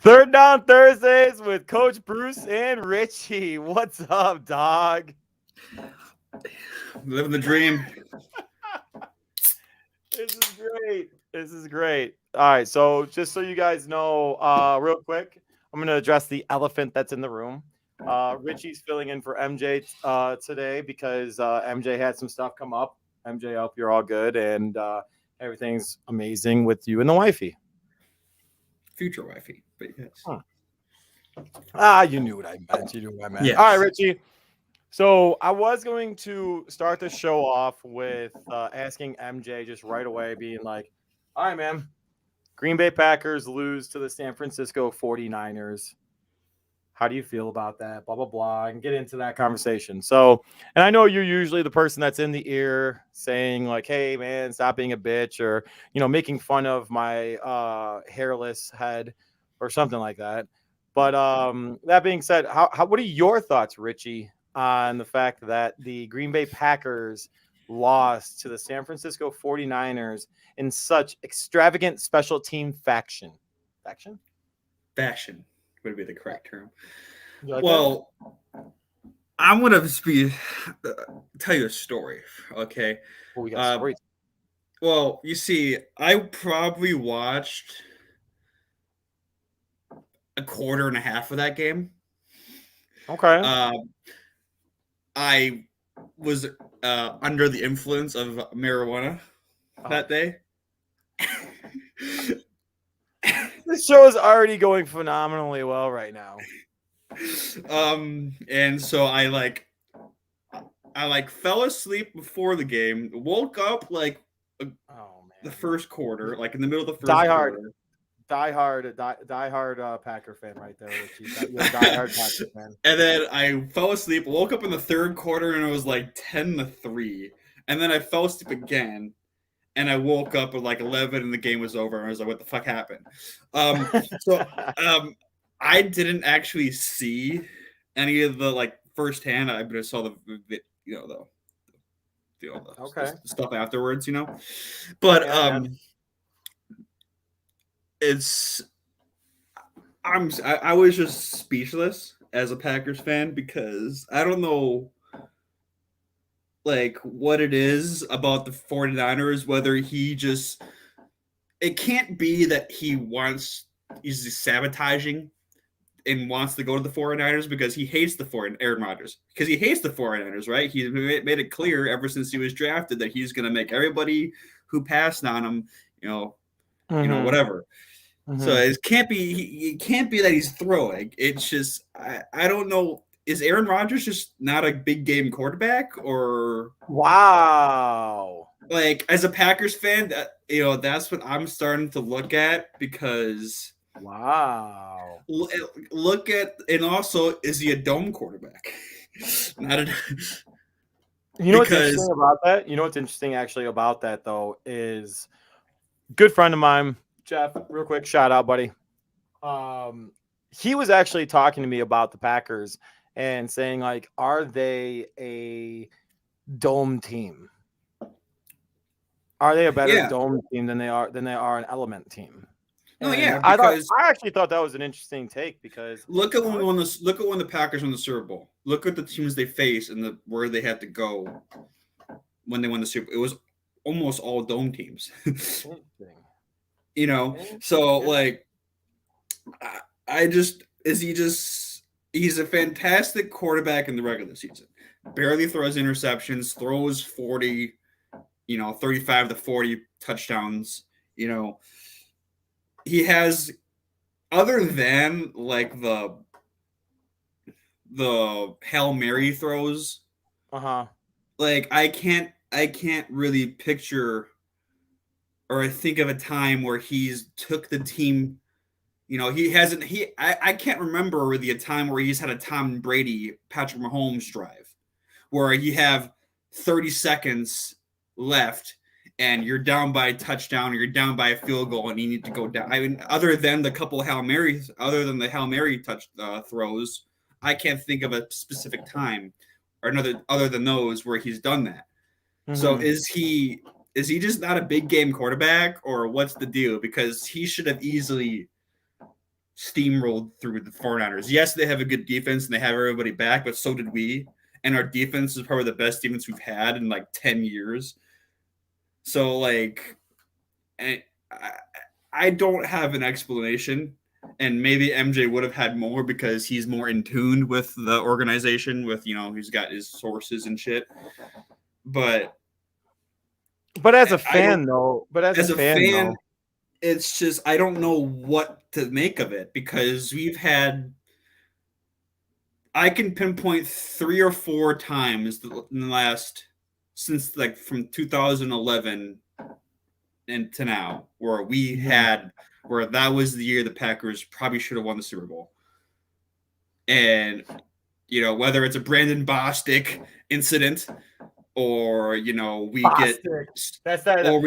Third Down Thursdays with Coach Bruce and Richie. What's up, dog? Living the dream. This is great. This is great. All right, so just so you guys know, real quick, I'm going to address the elephant that's in the room. Richie's filling in for MJ today because MJ had some stuff come up. MJ, I hope you're all good and everything's amazing with you and the wifey. Future wifey, but yes. You knew what I meant. You knew what I meant. Yes. All right, Richie. So I was going to start the show off with asking MJ just right away, being like, all right, man, Green Bay Packers lose to the San Francisco 49ers. How do you feel about that? Blah, blah, blah, and get into that conversation. So, and I know you're usually the person that's in the ear saying like, hey, man, stop being a bitch, or, making fun of my hairless head or something like that. But that being said, what are your thoughts, Richie, on the fact that the Green Bay Packers lost to the San Francisco 49ers in such extravagant special team fashion? Fashion would be the correct term. Like well, I'm going to tell you a story, okay? Oh, we got stories. Well, you see, I probably watched a quarter and a half of that game. Okay. I was under the influence of marijuana that day. This show is already going phenomenally well right now. And so I fell asleep before the game, woke up the first quarter, like in the middle of the first quarter. Diehard Packer fan right there, Richie. You're a diehard Packer fan. And then I fell asleep, woke up in the third quarter, and it was like 10-3. And then I fell asleep again, and I woke up at like 11, and the game was over. And I was like, "What the fuck happened?" I didn't actually see any of the firsthand. I just saw the stuff afterwards, But I was just speechless as a Packers fan because I don't know what it is about the 49ers, whether it can't be that he's sabotaging and wants to go to the 49ers because he hates Aaron Rodgers, because he hates the 49ers, right? He made it clear ever since he was drafted that he's going to make everybody who passed on him, whatever. Mm-hmm. So it can't be that he's throwing. It's just I don't know. Is Aaron Rodgers just not a big game quarterback, or wow? As a Packers fan, that's what I'm starting to look at, because wow. Look at, and also, is he a dome quarterback? Not a. What's interesting about that? What's interesting actually about that though is good friend of mine, Jeff, real quick, shout out, buddy. He was actually talking to me about the Packers and saying, are they a dome team? Are they a better dome team than they are an element team? No, and yeah, because I actually thought that was an interesting take, because look at when the Packers won the Super Bowl. Look at the teams they faced and where they had to go when they won the Super Bowl. It was almost all dome teams. So he's a fantastic quarterback in the regular season. Barely throws interceptions, throws 40, 35 to 40 touchdowns. He has, other than the Hail Mary throws, I can't really picture or think of a time where he's took the team. I can't remember really a time where he's had a Tom Brady, Patrick Mahomes drive where you have 30 seconds left and you're down by a touchdown or you're down by a field goal and you need to go down. I mean, other than the Hail Mary throws, I can't think of a specific time or other than those where he's done that. Mm-hmm. So is he just not a big game quarterback, or what's the deal? Because he should have easily steamrolled through the 49ers. Yes, they have a good defense and they have everybody back, but so did we. And our defense is probably the best defense we've had in like 10 years. So, like, I don't have an explanation. And maybe MJ would have had more because he's more in tune with the organization, with, he's got his sources and shit. But as a fan, though, it's just I don't know what to make of it because I can pinpoint 3 or 4 times in the last since like from 2011 and to now where where that was the year the Packers probably should have won the Super Bowl. And whether it's a Brandon Bostic incident or we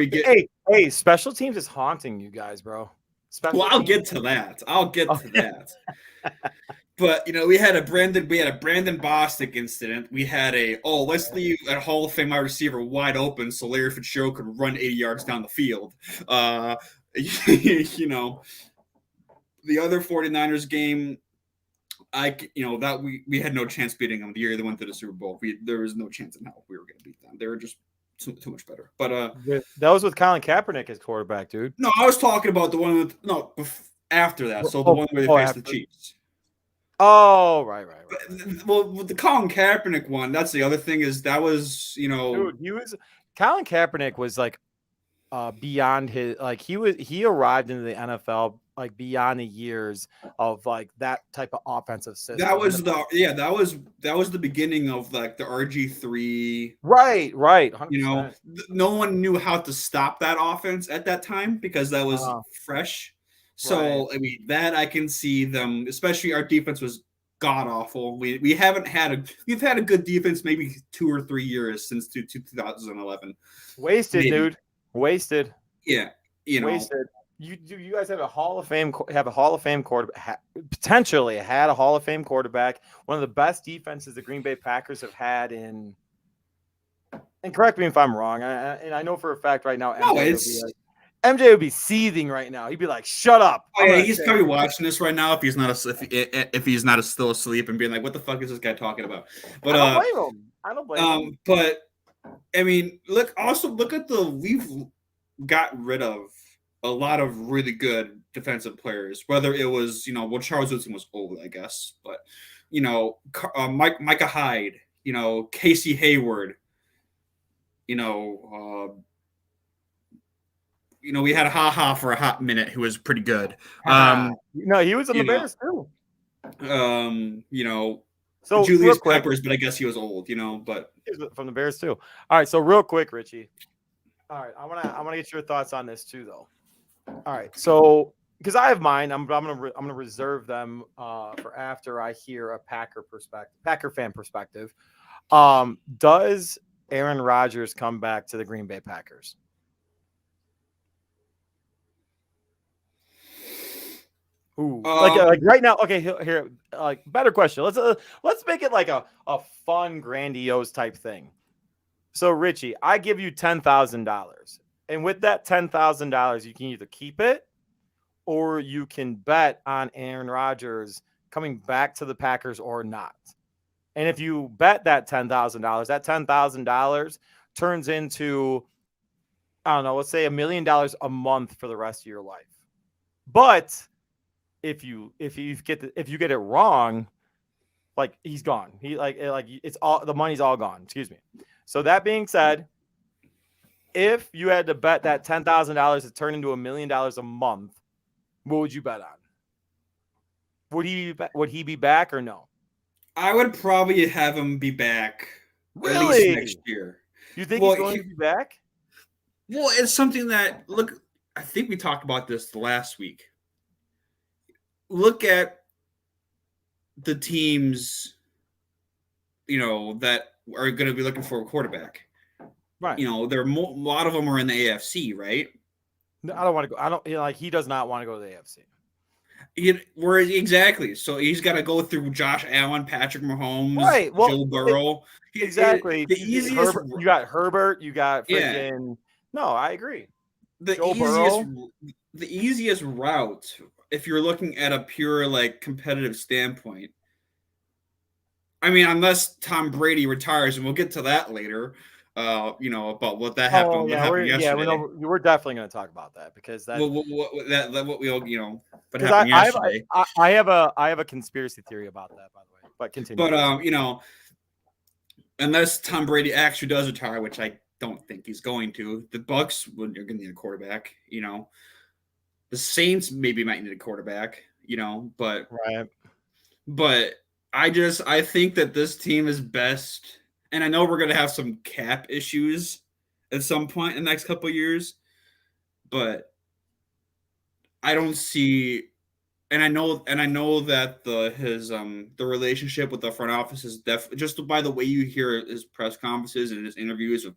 get hey, special teams is haunting you guys, bro. I'll get to that. But we had a Brandon Bostic incident. We had let's leave a Hall of Fame wide receiver wide open so Larry Fitzgerald could run 80 yards down the field. The other 49ers game, that we had no chance beating them the year they went to the Super Bowl. There was no chance in hell we were going to beat them. They were just too much better. But that was with Colin Kaepernick as quarterback, dude. No, I was talking about the one after that. So the one where they faced the Chiefs. Oh, right. Well, with the Colin Kaepernick one, that's the other thing is that was, dude, Colin Kaepernick was like beyond his, like he arrived into the NFL like beyond the years of like that type of offensive system. That was the beginning of like the RG3. Right. 100%. No one knew how to stop that offense at that time because that was fresh. So, right. I mean, that I can see them, especially our defense was god awful. We've had a good defense maybe 2 or 3 years since 2011. Wasted, maybe. Dude. Wasted. Yeah, wasted. You guys have a Hall of Fame quarterback, potentially had a Hall of Fame quarterback, one of the best defenses the Green Bay Packers have had in. And correct me if I'm wrong. And I know for a fact right now, MJ would be seething right now. He'd be like, "Shut up!" Oh yeah, he's probably watching this right now. If he's not still asleep and being like, "What the fuck is this guy talking about?" But I don't blame him. But I mean, look at we've got rid of a lot of really good defensive players. Whether it was Charles Woodson was old, I guess, but Micah Hyde, Casey Hayward, we had a Ha-Ha for a hot minute who was pretty good. He was in the Bears too. So Julius Peppers, but I guess he was old, but from the Bears too. All right, so real quick, Richie. All right, I want to get your thoughts on this too, though. All right, so because I have mine, I'm gonna reserve them for after I hear a Packer fan perspective. Does Aaron Rodgers come back to the Green Bay Packers? Ooh, like right now. Okay, here, like better question. Let's make it like a fun, grandiose type thing. So, Richie, I give you $10,000, and with that $10,000, you can either keep it or you can bet on Aaron Rodgers coming back to the Packers or not. And if you bet that $10,000, that $10,000 turns into, I don't know, let's say $1 million a month for the rest of your life. But if you get it wrong, like he's gone. He like it's all the money's all gone. Excuse me. So that being said, if you had to bet that $10,000 to turn into $1 million a month, what would you bet on? Would he be back or no? I would probably have him be back. Really? At least next year. You think he's going to be back? Well, it's something that I think we talked about this last week. Look at the teams, that are going to be looking for a quarterback. Right. A lot of them are in the AFC, right? No, I don't want to go. He does not want to go to the AFC. Exactly. So he's got to go through Josh Allen, Patrick Mahomes, right. Joe Burrow. Exactly. The easiest. You got Herbert. You got freaking. Yeah. No, I agree. The easiest route if you're looking at a pure like competitive standpoint, I mean, unless Tom Brady retires, and we'll get to that later. About what that Oh happened, what yeah, happened yesterday. we're definitely going to talk about that because that What we all what because happened yesterday. I have a conspiracy theory about that, by the way. But continue. But unless Tom Brady actually does retire, which I don't think he's going to, the Bucks are going to need a quarterback. The Saints maybe might need a quarterback. But Right. but I think that this team is best, and I know we're going to have some cap issues at some point in the next couple of years, but I don't see. And I know that the relationship with the front office is just by the way you hear his press conferences and his interviews with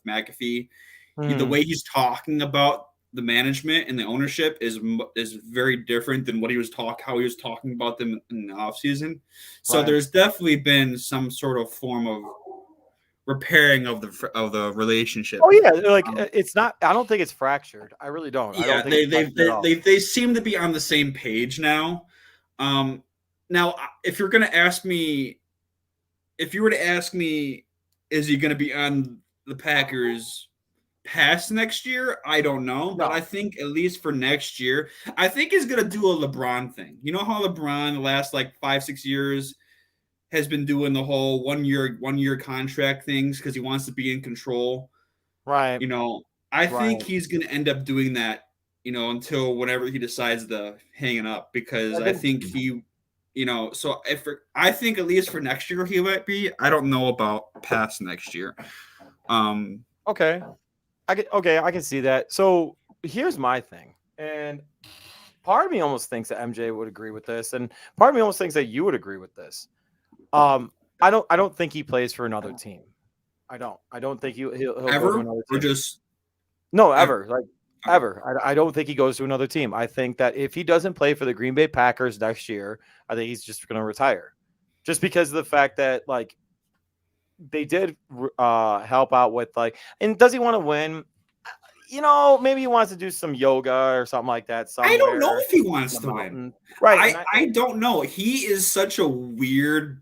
McAfee, the Hmm. way he's talking about the management and the ownership is very different than how he was talking about them in the offseason. So Right. there's definitely been some sort of form of repairing of the relationship. Oh yeah, like it's not. I don't think it's fractured. I really don't. I don't Yeah, think it's fractured at all. they seem to be on the same page now. Um, Now, if you're gonna ask me, if you were to ask me, is he gonna be on the Packers past next year? I don't know, but I No. think at least for next year, I think he's gonna do a LeBron thing. You know how LeBron the last like 5-6 years has been doing the whole one year contract things because he wants to be in control. Right. You know, I think Right. he's going to end up doing that, until whenever he decides to hang it up because I I think. think so if I think at least for next year he might be. I don't know about past next year. Um, Okay. I can see that. So here's my thing, and part of me almost thinks that MJ would agree with this, and part of me almost thinks that you would agree with this. Um, I don't think he plays for another team. I don't. I don't think he'll go to Ever another or team. just No, ever? ever. Like Okay. ever. I don't think he goes to another team. I think that if he doesn't play for the Green Bay Packers next year, I think he's just going to retire. Just because of the fact that like they did help out with like, and does he want to win? Maybe he wants to do some yoga or something like that I don't know somewhere if he in wants the to win. mountain. Right. And I don't know. He is such a weird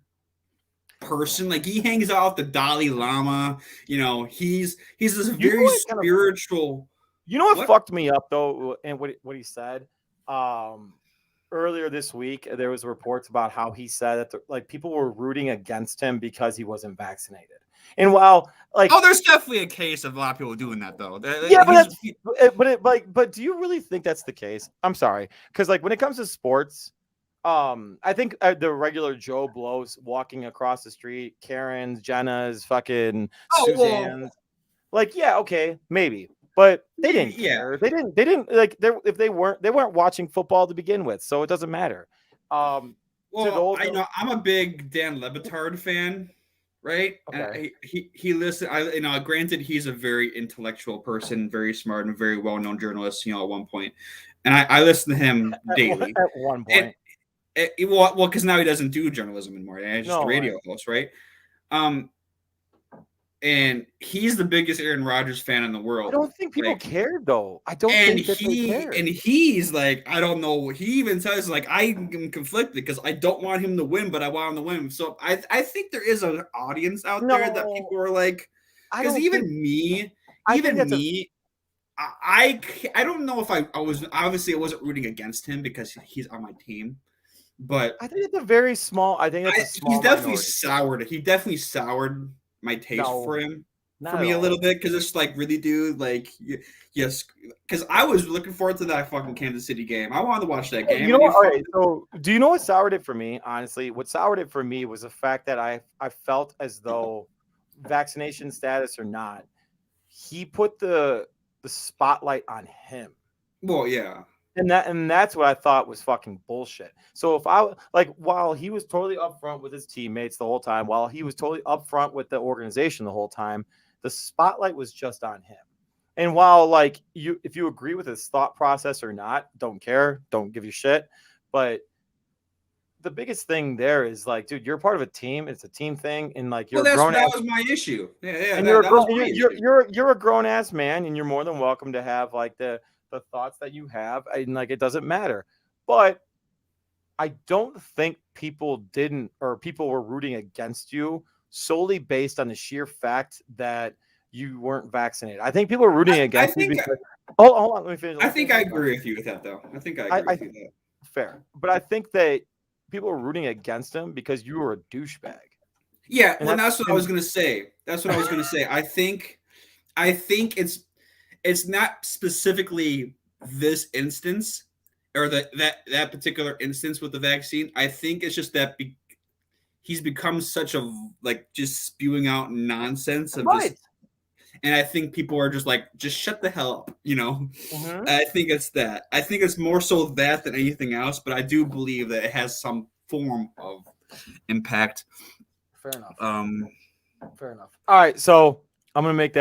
person. Like he hangs out with the Dalai Lama. He's this you know very what kind of spiritual. you know what What? fucked me up though, and what he said um earlier this week, there was reports about how he said that like people were rooting against him because he wasn't vaccinated. And while like Oh, there's definitely a case of a lot of people doing that though. yeah, but He's that's but do you really think that's the case? I'm sorry, because like when it comes to sports, I think the regular Joe Blows walking across the street, Karen's, Jenna's, fucking oh well, Suzanne's, like yeah, okay, maybe, but they didn't yeah. care. They didn't like if they weren't watching football to begin with, so it doesn't matter. Um, to Well, those, I know I'm a big Dan Lebitard fan, right? And okay, he listen. Granted, he's a very intellectual person, very smart, and very well known journalist. At one point, and I listen to him daily. at one And point, because now he doesn't do journalism anymore. He's just a no, radio host, right? Um, and he's the biggest Aaron Rodgers fan in the I world. don't think people Like, cared though. I don't and think that they he cared. and he's like, I don't know. He even says like I'm conflicted because I don't want him to win, but I want him to win. So I think there is an audience out there that No, people are like, I because don't think. I think even that's a. me, I don't know if I was obviously I wasn't rooting against him because he's on my team, but I think it's a very small. I think that's a he's small definitely minority. soured. He definitely soured my taste No, for him for not at me a little all. bit because it's like really, dude, like yes, because I was looking forward to that fucking Kansas City game. I wanted to watch that You game, know and you what? All fucking right. So, do you know what soured it for me? Honestly, what soured it for me was the fact that I felt as though vaccination status or not, he put the spotlight on him. well, yeah, And that's what I thought was fucking bullshit. So if I like while he was totally upfront with his teammates the whole time, while he was totally upfront with the organization the whole time, the spotlight was just on him. And while like if you agree with his thought process or not, don't care, don't give you shit. But the biggest thing there is like, dude, you're part of a team. It's a team thing, and like well, you're a grown that ass, was my issue. Yeah, and that was my you're issue. you're a grown ass man, and you're more than welcome to have like the thoughts that you have, and like it doesn't matter. But I don't think people were rooting against you solely based on the sheer fact that you weren't vaccinated. I think people were rooting I against you think because hold on, let me finish. I think I agree with you with that, though. I think I agree I with you there. fair, but I think that people were rooting against him because you were a douchebag, Yeah, and well, that's that's what I was gonna say. That's what I was gonna say. I think it's not specifically this instance or that particular instance with the vaccine. I think it's just that he's become such a like just spewing out nonsense of just, right. and I think people are just like, just shut the hell up, you know. Mm-hmm. I think it's that. I think it's more so that than anything else, but I do believe that it has some form of impact. Fair enough. Um, Fair enough. All right, so I'm gonna make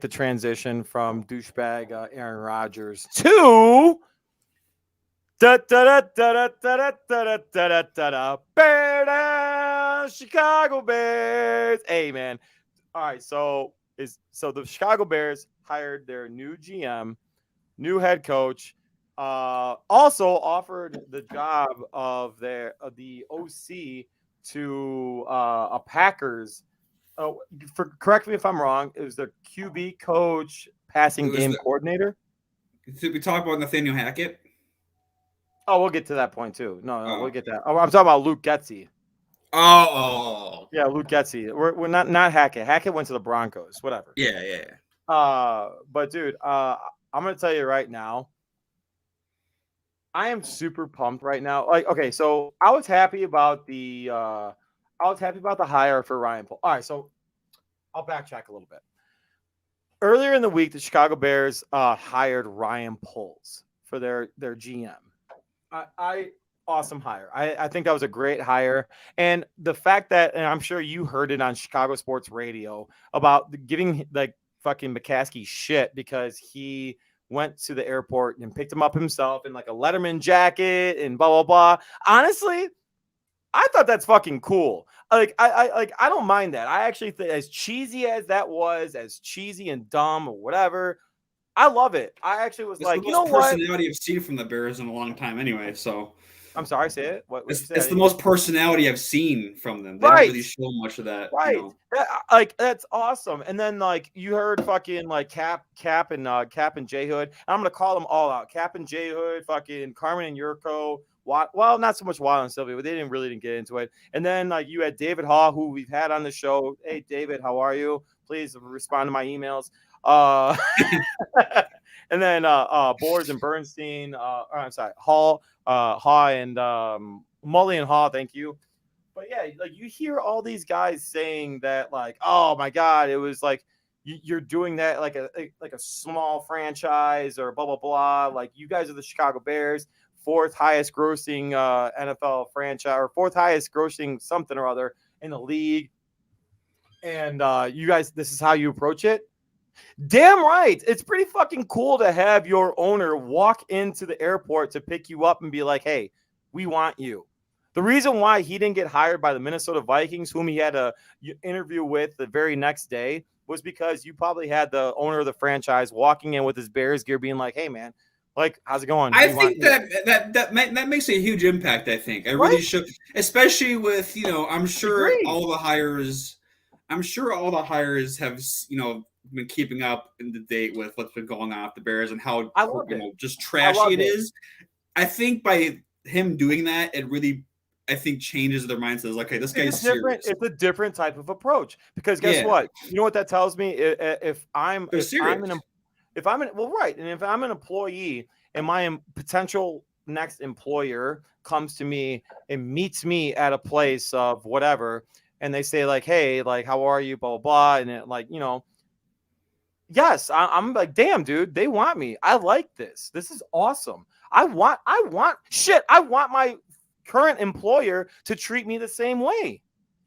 the transition from douchebag Aaron Rodgers to da da da da da da da da da da da Bear down, Chicago Bears. Hey man. All right, so the Chicago Bears hired their new GM, new head coach, also offered the job of the OC to a Packers. Oh, correct me if I'm wrong. It was the QB coach, it passing was game the coordinator. Did we talk about Nathaniel Hackett? Oh, we'll get to that point too. No, we'll Oh, get that. Oh, I'm talking about Luke Getzey. oh, Yeah, Luke Getzey. We're not Hackett. Hackett went to the Broncos. Whatever. yeah, yeah. But dude, I'm gonna tell you right now, I am super pumped right now. Like, okay, so I was happy about the hire for Ryan Poles. All right, so I'll backtrack a little bit. Earlier in the week, the Chicago Bears hired Ryan Poles for their GM. I awesome hire. I think that was a great hire. And the fact that, and I'm sure you heard it on Chicago Sports Radio about giving like fucking McCaskey shit because he went to the airport and picked him up himself in like a Letterman jacket and blah blah blah. Honestly, I thought that's fucking cool. I don't mind that. I actually think, as cheesy as that was, as cheesy and dumb or whatever, I love it. I actually was It's the like, you most know what? personality I've seen from the Bears in a long time, anyway. So I'm sorry, say it. What you say? it's the most personality I've seen from them. They don't Right. really show much of that, you Right. know. Like that's awesome. And then like you heard fucking like Cap and J Hood. I'm gonna call them all out. Cap and J Hood, fucking Carmen and Yurko. Well, not so much Wild and Sylvia, but they didn't get into it. And then like you had David Haw, who we've had on the show. Hey David, how are you? Please respond to my emails. And then Boers and Bernstein. I'm sorry, Haw and Mully and Haw. Thank you. But yeah, like you hear all these guys saying that, like, oh my god, it was like you're doing that like a small franchise or blah blah blah. Like you guys are the Chicago Bears, fourth highest grossing NFL franchise or fourth highest grossing something or other in the league, and you guys, this is how you approach it. Damn right. It's pretty fucking cool to have your owner walk into the airport to pick you up and be like, hey, we want you. The reason why he didn't get hired by the Minnesota Vikings, whom he had a interview with the very next day, was because you probably had the owner of the franchise walking in with his Bears gear being like, hey, man, like, how's it going? I We want think you. that makes a huge impact. I think it Right? really should, especially with, you know, I'm sure Agree. all the hires. I'm sure all the hires have, you know, been keeping up in the date with what's been going on with the Bears and how, I loved you it. know, just I trashy loved it it. is. I think by him doing that, it really, I think, changes their mindsets. Like, okay, this guy's serious. It's a different type of approach because guess Yeah, what? You know what that tells me? If I'm they're if I'm serious. an if I'm an well, right, and if I'm an employee and my potential next employer comes to me and meets me at a place of whatever, and they say like, "Hey, like, how are you?" Blah blah blah, and it, like, yes, I'm like, damn, dude, they want me. I like this. This is awesome. I want my current employer to treat me the same way.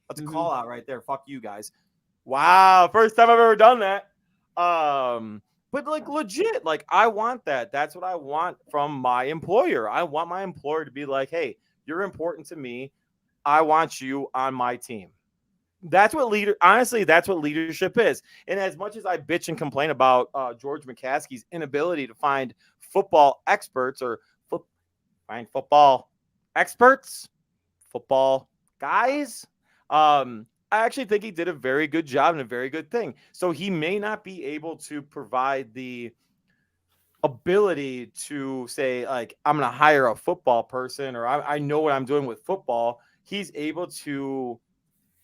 That's a call out right there. Fuck you guys. Wow, first time I've ever done that. But like legit, like I want that. That's what I want from my employer. I want my employer to be like, hey, you're important to me. I want you on my team. Honestly, that's what leadership is. And as much as I bitch and complain about George McCaskey's inability to find football experts or find football experts, football guys. I actually think he did a very good job and a very good thing. So he may not be able to provide the ability to say, like, I'm going to hire a football person, or I know what I'm doing with football. He's able to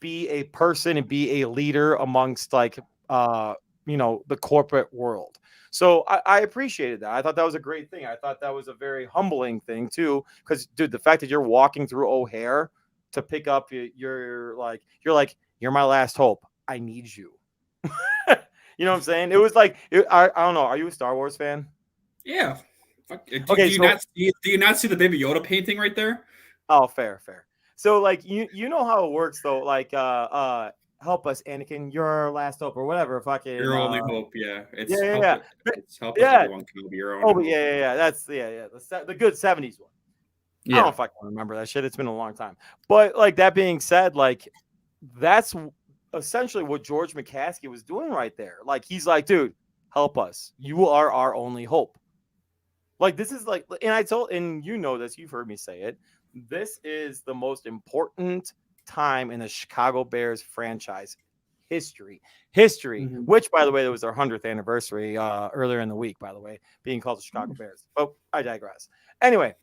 be a person and be a leader amongst, like, the corporate world. So I appreciated that. I thought that was a great thing. I thought that was a very humbling thing too, because dude, the fact that you're walking through O'Hare to pick up you're my last hope. I need you. You know what I'm saying? It was like I don't know. Are you a Star Wars fan? Yeah. Fuck, do Okay, you so not do you not see the Baby Yoda painting right there? oh, fair. So like you know how it works though. Like help us, Anakin. You're our last hope, or whatever. Fucking Your only hope, yeah. yeah, yeah, yeah. It's help us, Yeah. Obi-Wan Kenobi. Your Oh, only but hope. yeah. That's the good '70s one. I don't Yeah. fucking remember that shit. It's been a long time. But like that being said, like that's essentially what George McCaskey was doing right there. Like he's like, dude, help us. You are our only hope. Like this is like, and you know this, you've heard me say it. This is the most important time in the Chicago Bears franchise history. Mhm. Which, by the way, there was their 100th anniversary earlier in the week, by the way, being called the Chicago Bears. Oh, I digress. Anyway,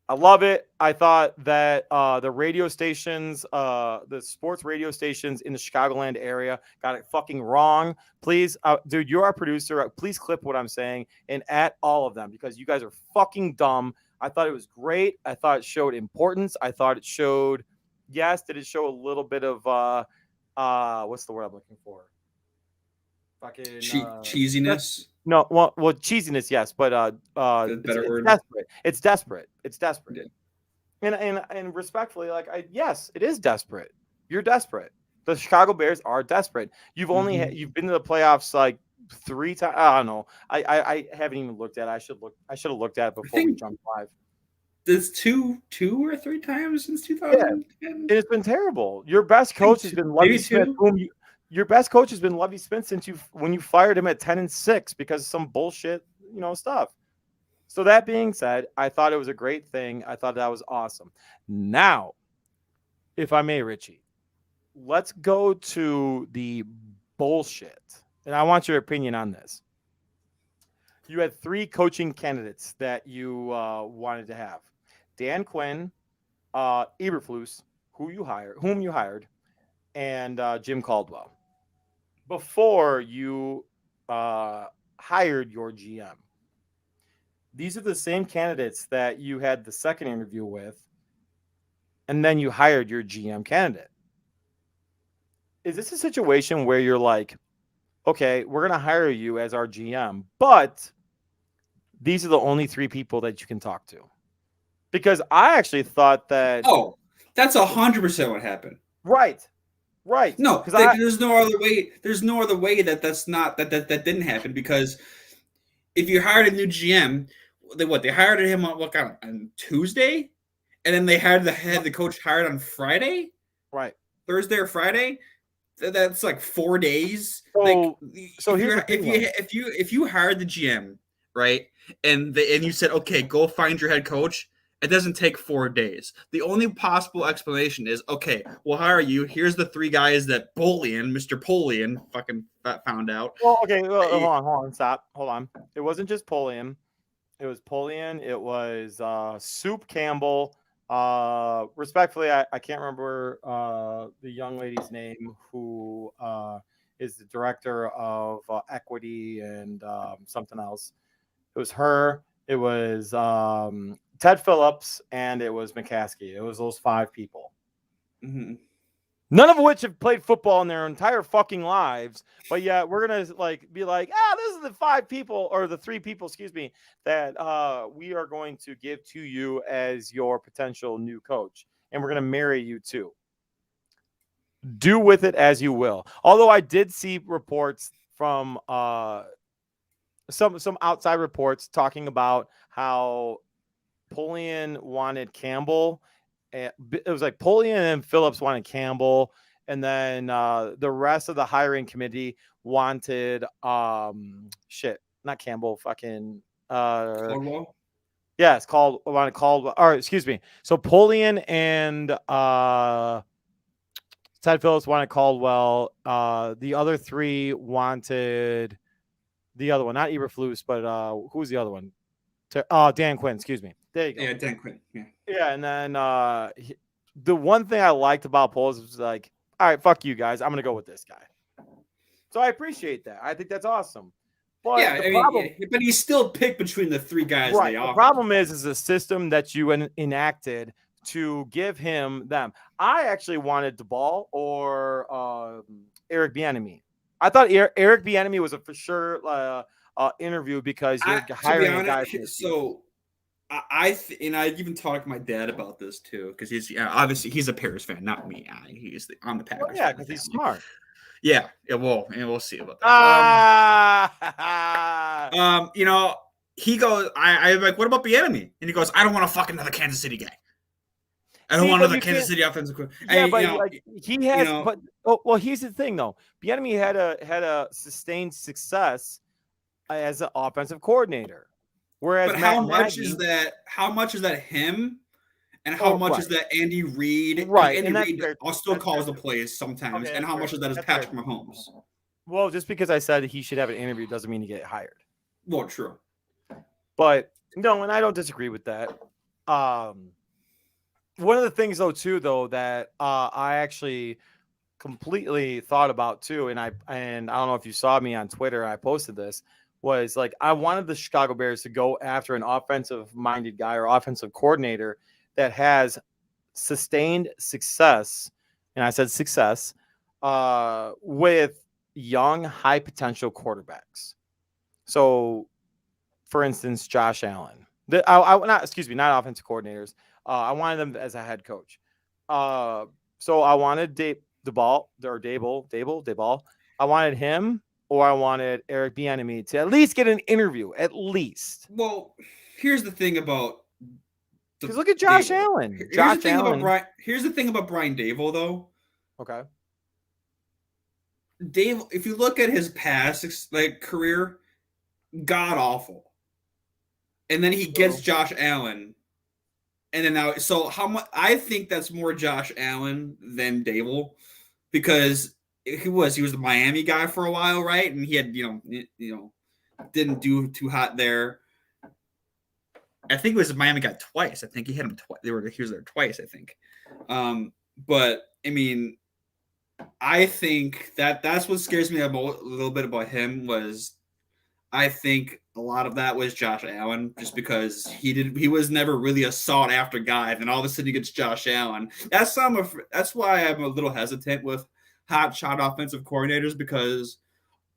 I love it. I thought that the radio stations, the sports radio stations in the Chicagoland area got it fucking wrong. Please, dude, you're our producer. Please clip what I'm saying and at all of them because you guys are fucking dumb. I thought it was great. I thought it showed importance. I thought it showed, yes, did it show a little bit of, what's the word I'm looking for? Fucking, Cheesiness. no, well, cheesiness, yes, but The it's better word. desperate. It's desperate. It's desperate. Yeah. And respectfully, like yes, it is desperate. You're desperate. The Chicago Bears are desperate. Mhm. You've been to the playoffs like 3 times. I don't know. I haven't even looked at it. I should have looked at it I before we think jumped live. there's two or three times since Yeah, 2010. it's been terrible. Your best I think coach has been Lovey maybe Smith, two. your best coach has been Lovey Smith since when you fired him at 10-6 because of some bullshit, stuff. So that being said, I thought it was a great thing. I thought that was awesome. Now, if I may, Richie, let's go to the bullshit. And I want your opinion on this. You had 3 coaching candidates that you wanted to have: Dan Quinn, Eberflus, whom you hired, and Jim Caldwell. Before you hired your GM, these are the same candidates that you had the second interview with, and then you hired your GM candidate. Is this a situation where you're like, okay, we're going to hire you as our GM, but these are the only 3 people that you can talk to? Because I actually thought that, Oh, that's 100% what happened. right, No, because I, there's no other way. There's no other way that's not that didn't happen because if you hired a new GM, they hired him on on Tuesday, and then they had the coach hired on Friday, right. Thursday or Friday. That's like 4 days. Like So here's the thing, though. if you hired the GM, right, and you said, okay, go find your head coach. It doesn't take 4 days. The only possible explanation is, okay, we'll hire you. Here's the 3 guys that Mr. Polian, fucking found out. Well, okay, well, hold on, stop, hold on. It wasn't just Polian. It was Polian. It was Soup Campbell. Respectfully, I can't remember the young lady's name who is the director of equity and something else. It was her. It was Ted Phillips, and it was McCaskey. It was those 5 people. Mhm. None of which have played football in their entire fucking lives, but yeah, we're gonna be like, this is the 5 people or the 3 people, excuse me, that we are going to give to you as your potential new coach, and we're gonna marry you too. Do with it as you will. Although I did see reports from some outside reports talking about how Polian wanted Campbell. And it was like Polian and Phillips wanted Campbell, and then the rest of the hiring committee wanted not Campbell, fucking Caldwell. Yeah, it's called. I want it called. Or excuse me. So Polian and Ted Phillips wanted Caldwell. The other three wanted the other one, not Eberflus, but who's the other one? Dan Quinn. Excuse me. There you go. Yeah, Dan Quinn. Yeah. Yeah, and then the one thing I liked about Poles was like, all right, fuck you guys. I'm gonna go with this guy. So I appreciate that. I think that's awesome. But Yeah, the I mean, problem, but he still picked between the three guys right? they The offered. problem is a system that you enacted to give him them. I actually wanted DeBall or Eric Bieniemy. I thought Eric Bieniemy was a for sure interview because you're To be hiring a guy from the honest, so and I even talked to my dad about this too because he's obviously he's a Paris fan, not me. I'm the Packers. Well, yeah, fan because of the he's family. smart. Yeah, we'll see about that. You know, he goes, I'm like, what about the enemy? And he goes, I don't want to fuck another Kansas City guy. I don't want another Kansas City offensive coordinator. Yeah, but like he has. But here's the thing though. Bieniemy had a sustained success as an offensive coordinator, whereas but Matt how much Nagy, is that? How much is that him? And how much is that Andy Reid? Right, Andy and Reid still calls the plays sometimes. Okay, and how much of that is Patrick Mahomes? Well, just because I said he should have an interview doesn't mean he get hired. Well, true. But no, and I don't disagree with that. One of the things though that I actually completely thought about too, and I don't know if you saw me on Twitter, I posted this, was like I wanted the Chicago Bears to go after an offensive minded guy or offensive coordinator that has sustained success, and I said success, with young, high potential quarterbacks. So, for instance, Josh Allen. Not offensive coordinators. I wanted them as a head coach. So I wanted Dayball. I wanted him, or I wanted Eric Bieniemy to at least get an interview. At least. Well, here's the thing about. Because look at Josh Allen. Here's the thing about Brian Daboll, though. Okay. Dave, if you look at his past career, god awful, and then he gets Josh Allen, and then now how much? I think that's more Josh Allen than Daboll, because he was the Miami guy for a while, right? And he had didn't do too hot there. I think it was a Miami guy twice. I think he had him twice. He was there twice, I think. But I mean, I think that's what scares me a little bit about him was I think a lot of that was Josh Allen, just because he was never really a sought after guy, and all of a sudden he gets Josh Allen. That's why I'm a little hesitant with hot shot offensive coordinators, because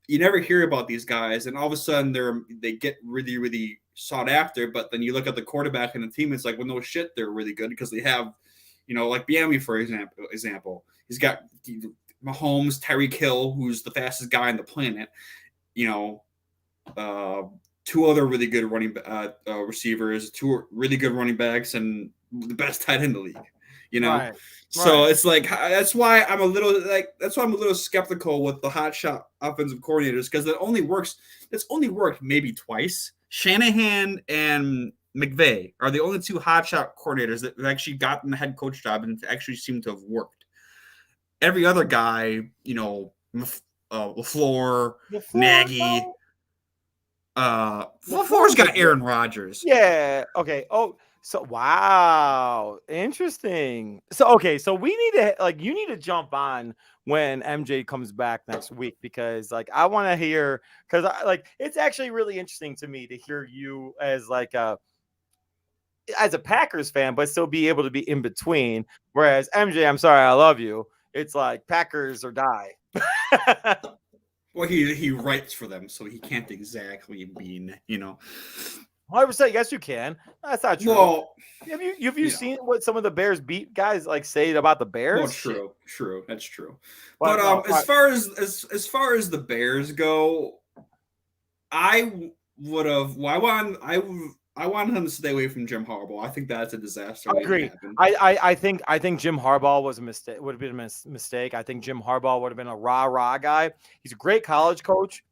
you never hear about these guys, and all of a sudden they get really, really sought after. But then you look at the quarterback and the team, it's like, well, no shit, they're really good because they have, like Bieniemy, for example. He's got Mahomes, Tyreek Hill, who's the fastest guy on the planet. Two other really good receivers, two really good running backs, and the best tight end in the league. Right. So it's like that's why I'm a little skeptical with the hot shot offensive coordinators, because that's only worked maybe twice. Shanahan and McVay are the only two hot shot coordinators that have actually gotten the head coach job and actually seem to have worked. Every other guy, LaFleur, Nagy. LaFleur's got Aaron Rodgers. Yeah. Okay. Oh, so wow, interesting. So we need to you need to jump on when MJ comes back next week, because I want to hear, because it's actually really interesting to me to hear you as as a Packers fan, but still be able to be in between. Whereas MJ, I'm sorry, I love you. It's like Packers or die. Well, he writes for them, so he can't exactly mean, 100%. Yes, you can. That's not true. Well, have you seen what some of the Bears beat guys say about the Bears? Well, true. That's true. But as far as the Bears go, I wanted him to stay away from Jim Harbaugh. I think that's a disaster. I agree. I think Jim Harbaugh was a mistake. Would have been a mistake. I think Jim Harbaugh would have been a rah guy. He's a great college coach.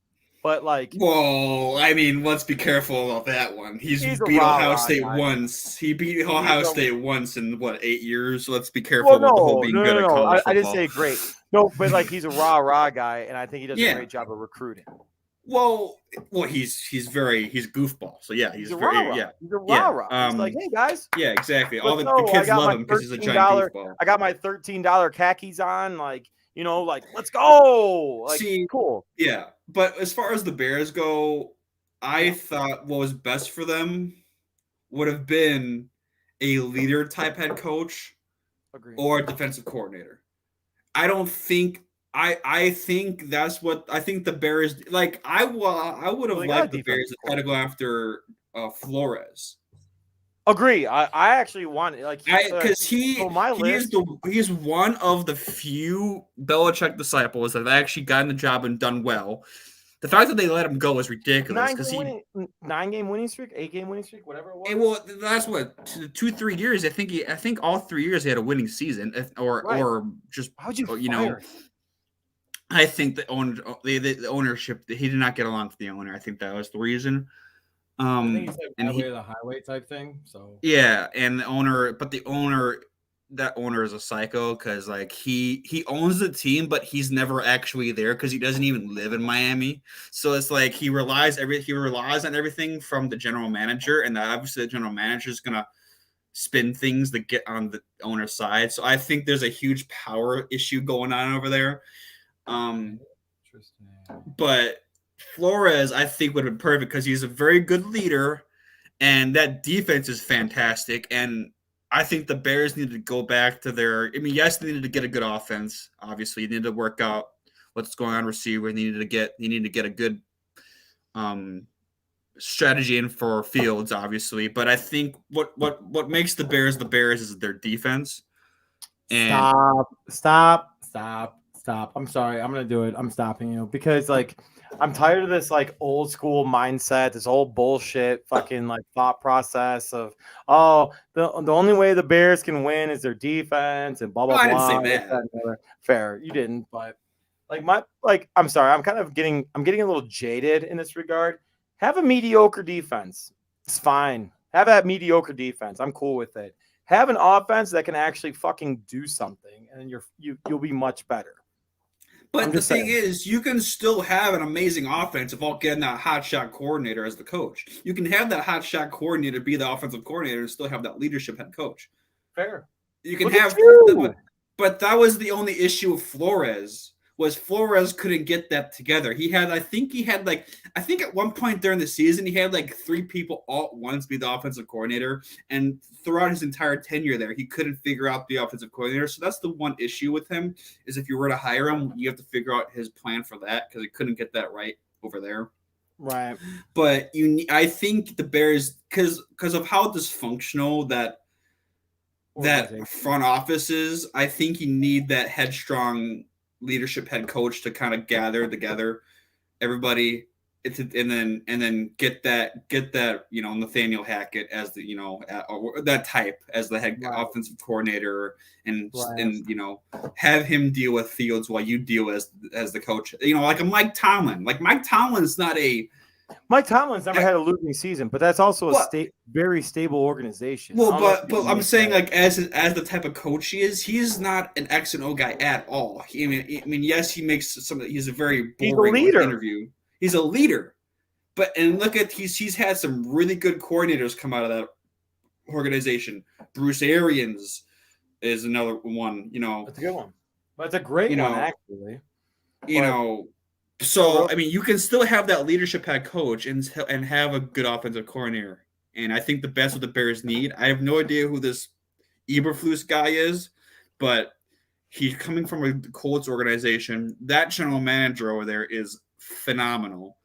but like Whoa, I mean, let's be careful about that one. He's he's a beat rah Ohio rah State guy. once. He beat He's Ohio a State once in what, 8 years? So let's be well, careful about the whole no, being no, good no, at no. college I didn't football. say great. No, but like he's a rah rah guy, and I think he does a Yeah. great job of recruiting. Well, he's goofball. So yeah, He's he's a rah very rah. yeah. He's a rah Yeah. rah. He's like, hey guys, Yeah, exactly. All let's the go. I kids got love my him because he's a giant $13. goofball. I got my $13 khakis on. Like, like, let's go. Like, See, cool. yeah. But as far as the Bears go, I Yeah. thought what was best for them would have been a leader type head coach Agreed. or a defensive coordinator. I don't think I think that's what I think the Bears like. I would have Well, they got a liked the Bears defensive to try to go coordinator. after Flores. Agree. I actually want like Because so my list. he's one of the few Belichick disciples that have actually gotten the job and done well. The fact that they let him go is ridiculous because 9-game winning streak, 8-game winning streak, whatever it was. well, that's what 2-3 years. I think all 3 years he had a winning season, or just how'd you know. I think the ownership, he did not get along with the owner. I think that was the reason. I think he's like and my way to the highway type thing. So yeah, and that owner is a psycho because like he owns the team, but he's never actually there because he doesn't even live in Miami. So it's like he relies on everything from the general manager, and obviously the general manager is gonna spin things to get on the owner's side. So I think there's a huge power issue going on over there. Interesting. But Flores, I think, would have been perfect because he's a very good leader, and that defense is fantastic. And I think the Bears need to go back to their. I mean, yes, they needed to get a good offense. Obviously, they need to work out what's going on receiver. They need to get a good strategy in for Fields, obviously. But I think what makes the Bears is their defense. And Stop. I'm sorry. I'm gonna do it. I'm stopping you because like I'm tired of this like old school mindset, this old bullshit fucking like thought process of the only way the Bears can win is their defense and blah blah I blah. didn't say that. Fair, you didn't, but I'm sorry. I'm getting a little jaded in this regard. Have a mediocre defense. It's fine. Have that mediocre defense. I'm cool with it. Have an offense that can actually fucking do something, and you'll be much better. But the thing is, you can still have an amazing offense without getting that hotshot coordinator as the coach. You can have that hotshot coordinator be the offensive coordinator and still have that leadership head coach. Fair. You can but that was the only issue with Flores. Was Flores couldn't get that together. I think at one point during the season, he had like 3 people all at once be the offensive coordinator. And throughout his entire tenure there, he couldn't figure out the offensive coordinator. So that's the one issue with him is if you were to hire him, you have to figure out his plan for that because he couldn't get that right over there. Right. But I think the Bears, because of how dysfunctional that front office is, I think you need that headstrong leadership head coach to kind of gather together everybody and then get that Nathaniel Hackett as the that type as the head offensive coordinator and have him deal with Fields while you deal as the coach, like a Mike Tomlin. Like Mike Tomlin's never had a losing season, but that's also very stable organization. Well, but I'm saying like as the type of coach he's not an X and O guy at all. Yes, he makes he's a very boring interview. He's a leader, and look at he's had some really good coordinators come out of that organization. Bruce Arians is another one. That's a good one. That's a great one, actually. So I mean, you can still have that leadership head coach and have a good offensive coordinator. And I think the best what the Bears need. I have no idea who this Eberflus guy is, but he's coming from a Colts organization. That general manager over there is phenomenal.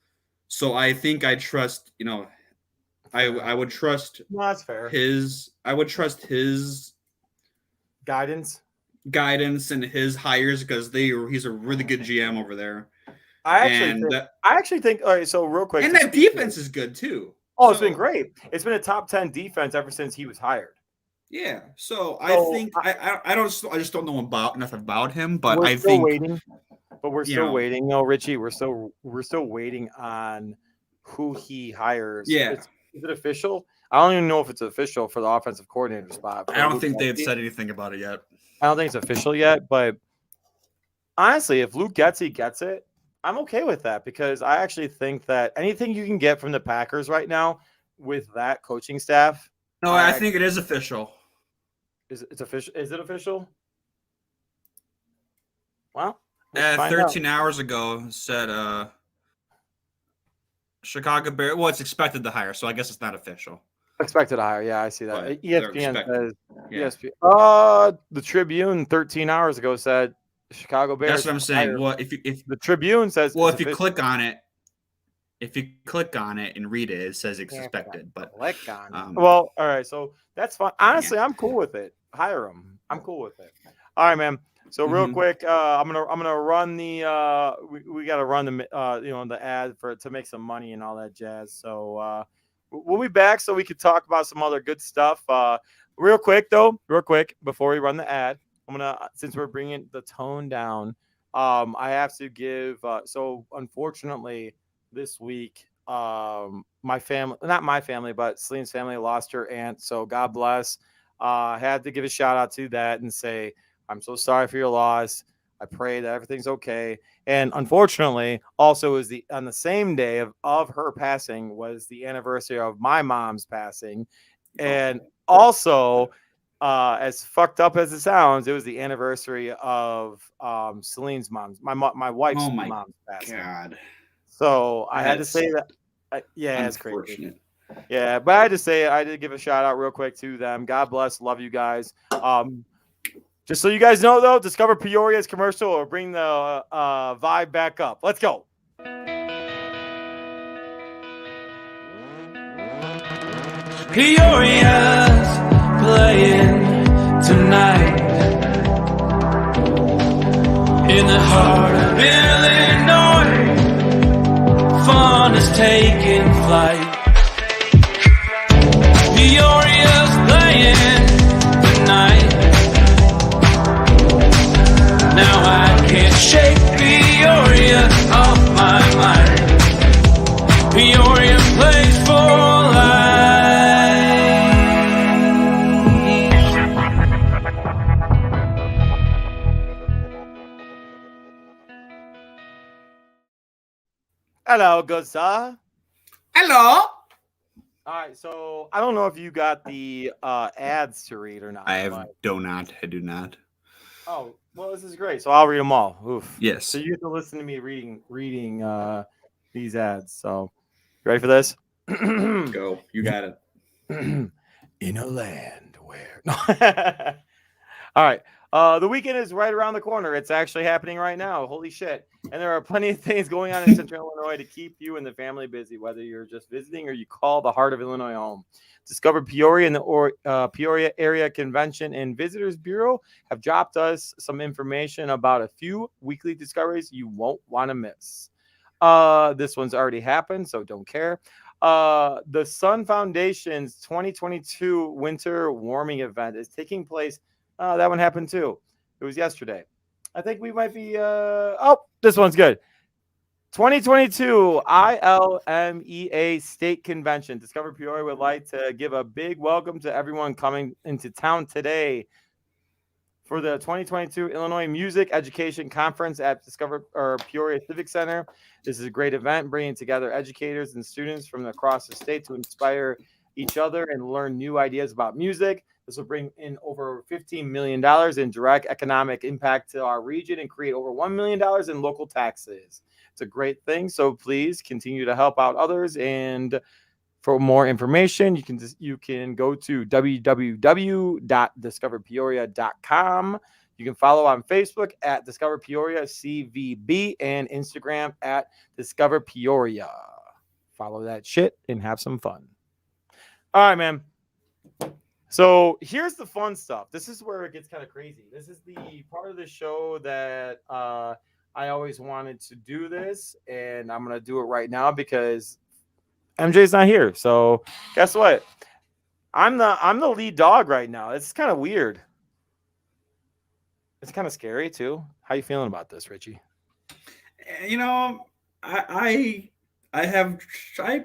So I think I trust. I would trust. Well, that's fair. I would trust his guidance and his hires because he's a really good GM over there. I actually think. All right, so real quick, and that defense is good too. Oh, it's been great. It's been a top 10 defense ever since he was hired. Yeah, so I think I just don't know enough about him, but we're But we're you still know, waiting, though, Richie. We're still waiting on who he hires. yeah. Is it official? I don't even know if it's official for the offensive coordinator spot I for don't Luke think they had Getsy. said anything about it yet. I don't think it's official yet, but honestly, if Luke Getsy gets it, I'm okay with that because I actually think that anything you can get from the Packers right now with that coaching staff, No, I think it is official. it's official. Is it official? Well, let's find out. 13 hours ago said Chicago Bears. Well, it's expected to hire, so I guess it's not official. Expected higher. Yeah, I see that. But they're ESPN expected. says Yeah. ESPN. The Tribune 13 hours ago said Chicago Bears That's what I'm saying. hire. Well, if The Tribune says it's if you official. click on it, and read it, it says it's Can't expected. But click on it. um, Well, all right, so that's fine. Honestly, yeah. I'm cool with it. Hire him. I'm cool with it. All right, man. So real Mhm. quick, I'm gonna run the we got to run the the ad to make some money and all that jazz. So we'll be back so we could talk about some other good stuff. Real quick before we run the ad, I'm gonna since we're bringing the tone down, I have to give. So unfortunately, this week, my family, not my family, but Celine's family lost her aunt. So God bless. Had to give a shout out to that and say I'm so sorry for your loss. I pray that everything's okay. And unfortunately, also is the on the same day of her passing was the anniversary of my mom's passing. And also, as fucked up as it sounds, it was the anniversary of Celine's mom's my wife's Oh my mom's passing. God, So I had to that's say that. Yeah, it's crazy. unfortunate. Yeah, but I had to say I did give a shout out real quick to them. God bless, love you guys. Just so you guys know, though, Discover Peoria's commercial or bring the vibe back up. Let's go. Peoria's playing tonight in the heart of Illinois. Fun is taking flight. Peoria's playing tonight. Now I can't shake Peoria off my mind. Peoria plays for life. Hello, good sir. Hello. All right, so I don't know if you got the ads to read or not. I do not. Oh, well, this is great. So I'll read them all. Oof. Yes. So you have to listen to me reading these ads. So you ready for this? Go. You got it. In a land where all right. The weekend is right around the corner. It's actually happening right now. Holy shit. And there are plenty of things going on in Central Illinois to keep you and the family busy, whether you're just visiting or you call the heart of Illinois home. Discover Peoria and the Peoria Area Convention and Visitors Bureau have dropped us some information about a few weekly discoveries you won't want to miss. This one's already happened, so don't care. The Sun Foundation's 2022 Winter Warming Event is taking place. That one happened too. It was yesterday. I think we might be. This one's good. 2022 ILMEA State Convention. Discover Peoria would like to give a big welcome to everyone coming into town today for the 2022 Illinois Music Education Conference at Peoria Civic Center. This is a great event bringing together educators and students from across the state to inspire each other and learn new ideas about music. This will bring in over $15 million in direct economic impact to our region and create over $1 million in local taxes. It's a great thing. So please continue to help out others. And for more information, you can go to www.discoverpeoria.com. You can follow on Facebook at Discover Peoria CVB and Instagram at Discover Peoria. Follow that shit and have some fun. All right, man. So here's the fun stuff. This is where it gets kind of crazy. This is the part of the show that I always wanted to do this, and I'm going to do it right now because MJ's not here. So guess what? I'm the lead dog right now. It's kind of weird. It's kind of scary too. How you feeling about this, Richie? you know, I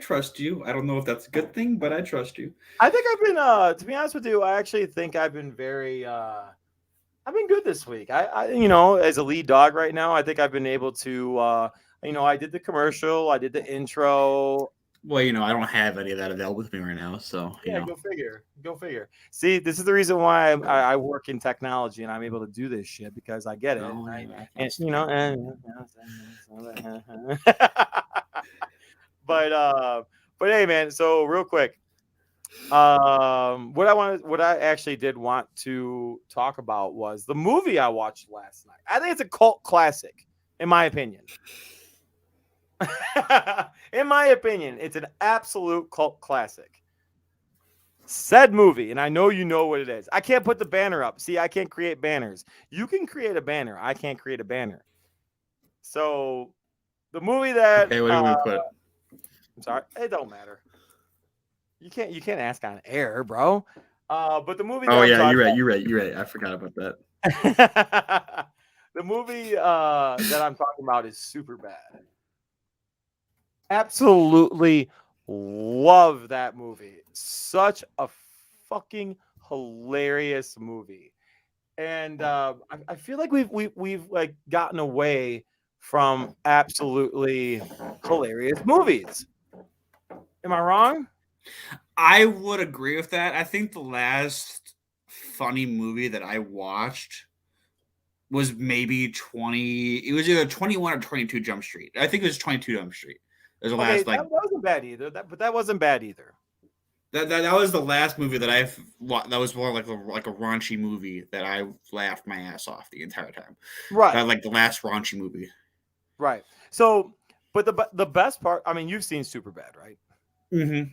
trust you. I don't know if that's a good thing, but I trust you. I think I've been to be honest with you, I actually think I've been very I've been good this week. As a lead dog right now, I think I've been able to I did the commercial, I did the intro. Well, I don't have any of that available with me right now, so Yeah, go figure. Go figure. See, this is the reason why I work in technology and I'm able to do this shit because I get it. No, But hey, man. So real quick, what I actually did want to talk about was the movie I watched last night. I think it's a cult classic, in my opinion. In my opinion, it's an absolute cult classic. Said movie, and I know you know what it is. I can't put the banner up. See, I can't create banners. You can create a banner. I can't create a banner. So the movie that okay, what do we put? I'm sorry, it don't matter. You can't ask on air, bro. But the movie. Oh yeah, you're right. I forgot about that. The movie that I'm talking about is Superbad. Absolutely love that movie. Such a fucking hilarious movie, and I feel like we've like gotten away from absolutely hilarious movies. Am I wrong? I would agree with that. I think the last funny movie that I watched was maybe 20. It was either 21 or 22 Jump Street. I think it was 22 Jump Street. It was the last that wasn't bad either. That wasn't bad either. That was the last movie that that was more like a raunchy movie that I laughed my ass off the entire time. Right. That, like the last raunchy movie. Right. So, but the best part, I mean, you've seen Superbad, right? Mm-hmm.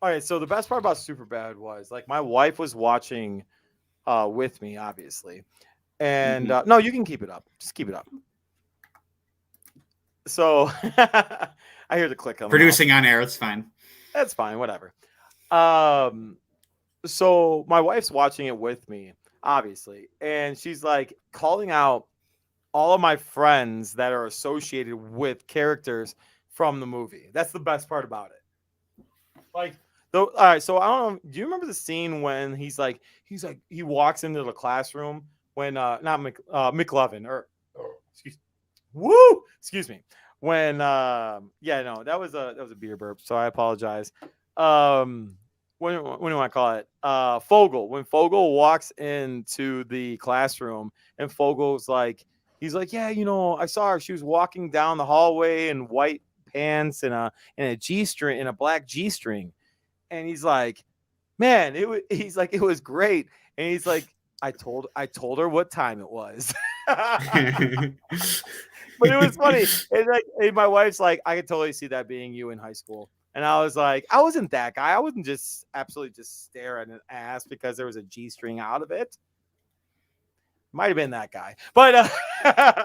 All right. So the best part about Superbad was like my wife was watching with me, obviously. And no, you can keep it up. Just keep it up. So I hear the click on producing on air. It's fine. That's fine. Whatever. So my wife's watching it with me, obviously, and she's like calling out all of my friends that are associated with characters from the movie. That's the best part about it. Like, all right. So I don't know. Do you remember the scene when he walks into the classroom when not McLovin or excuse me. When that was a beer burp, so I apologize. What do you want to call it? Fogel. When Fogel walks into the classroom and Fogel's like, he's like, yeah, I saw her. She was walking down the hallway in white pants and a G-string, in a black G-string. And he's like, man, it was great. And he's like, I told her what time it was. But it was funny. And my wife's like, I could totally see that being you in high school. And I was like, I wasn't that guy. I wouldn't just absolutely just stare at an ass because there was a G-string out of it. Might have been that guy. But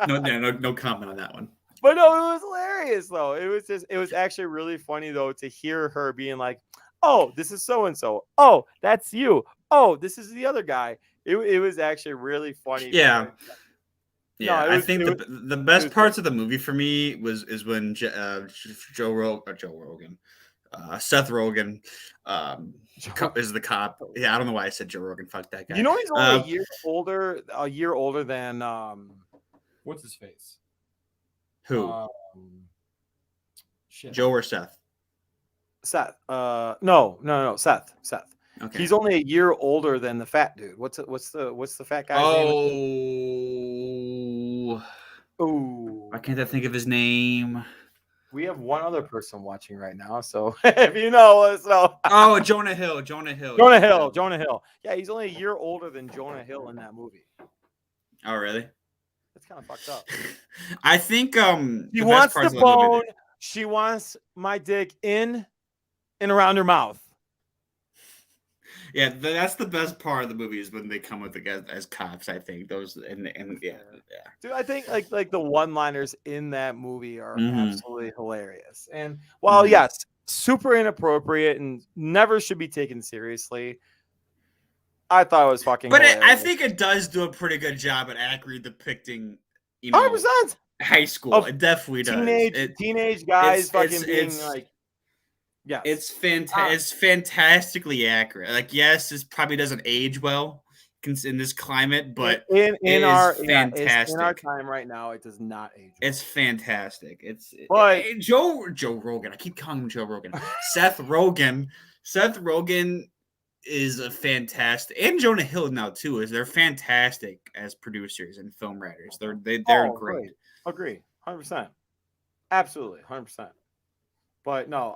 no comment on that one. But no, it was hilarious though. It was actually really funny though to hear her being like, oh, this is so and so. Oh, that's you. Oh, this is the other guy. It was actually really funny. Yeah. Yeah, I think the best parts of the movie for me is when Joe Rogan, Seth Rogen, is the cop. Yeah, I don't know why I said Joe Rogan. Fuck that guy. He's only a year older than what's his face? Who? Joe or Seth? Seth. No. Seth. Okay. He's only a year older than the fat dude. What's the fat guy's name? Oh. Why can't I think of his name? We have one other person watching right now, so if you know, let us know. Oh, Jonah Hill. Jonah Hill. Yeah, he's only a year older than Jonah Hill in that movie. Oh, really? That's kind of fucked up. I think he wants the bone. She wants my dick in and around her mouth. Yeah, that's the best part of the movie is when they come with as cops. I think those and yeah. Dude, I think like the one-liners in that movie are absolutely hilarious. And while yes, super inappropriate and never should be taken seriously, I thought it was fucking. But I think it does do a pretty good job at accurately depicting. 100%. high school. Of It definitely does. Teenage guys it's fucking being like, yes. it's fantastically accurate. Like, yes, this probably doesn't age well in this climate, but in it our is fantastic. in our time right now, it does not age well. It's fantastic. But Joe Rogan. I keep calling him Joe Rogan. Seth Rogen. Seth Rogen is a fantastic, and Jonah Hill now too. They're fantastic as producers and film writers. They're great. Agree, 100%, absolutely, 100%. But no,